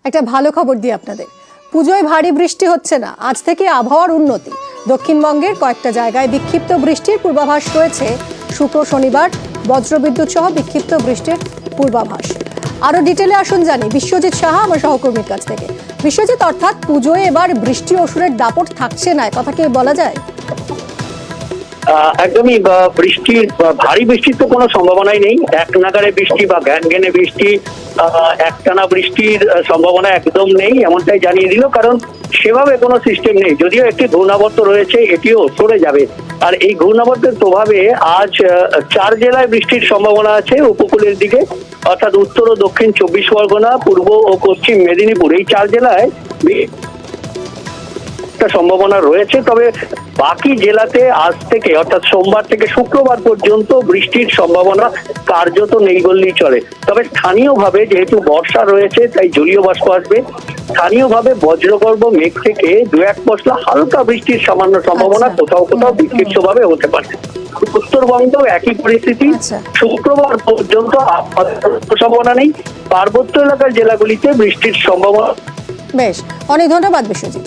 একটা ভালো খবর দিই আপনাদের, পুজোয় ভারী বৃষ্টি হচ্ছে না, আজ থেকে আবহাওয়ার উন্নতি। দক্ষিণবঙ্গের কয়েকটা জায়গায় বিক্ষিপ্ত বৃষ্টির পূর্বাভাস রয়েছে। শুক্র শনিবার বজ্রবিদ্যুৎ সহ বিক্ষিপ্ত বৃষ্টির পূর্বাভাস। আরো ডিটেলে আসুন জানি বিশ্বজিৎ সাহা আমার সহকর্মীর কাছ থেকে। বিশ্বজিৎ, অর্থাৎ পুজোয় এবার বৃষ্টি অসুরের দাপট থাকছে না, কথা কি বলা যায়? একদমই বৃষ্টির ভারী বৃষ্টির তো কোনো সম্ভাবনাই নেই। এক নাগারে বৃষ্টি বা ঘ্যানঘেনে বৃষ্টি, একটানা বৃষ্টির সম্ভাবনা একদম নেই, এমনটাই জানিয়ে দিল। কারণ সেভাবে কোনো সিস্টেম নেই, যদিও একটি ঘূর্ণাবর্ত রয়েছে, এটিও সরে যাবে। আর এই ঘূর্ণাবর্তের প্রভাবে আজ 4 জেলায় বৃষ্টির সম্ভাবনা আছে উপকূলের দিকে, অর্থাৎ উত্তর ও দক্ষিণ 24 পরগনা, পূর্ব ও পশ্চিম মেদিনীপুর, এই 4 জেলায় সম্ভাবনা রয়েছে। তবে বাকি জেলাতে আজ থেকে অর্থাৎ সোমবার থেকে শুক্রবার পর্যন্ত বৃষ্টির সম্ভাবনা কার্যত নেই বললেই চলে। তবে স্থানীয়ভাবে যেহেতু বর্ষা রয়েছে তাই জলীয় বাষ্প আসবে। স্থানীয়ভাবে বজ্রগর্ভ মেঘ থেকে 2-1 পশলা হালকা বৃষ্টির সামান্য সম্ভাবনা কোথাও কোথাও বিক্ষিপ্তভাবে হতে পারে। উত্তরবঙ্গেও একই পরিস্থিতি। শুক্রবার পর্যন্ত সম্ভাবনা নেই। পার্বত্য এলাকার জেলাগুলিতে বৃষ্টির সম্ভাবনা। বেশ, অনেক ধন্যবাদ বিশ্বজিৎ।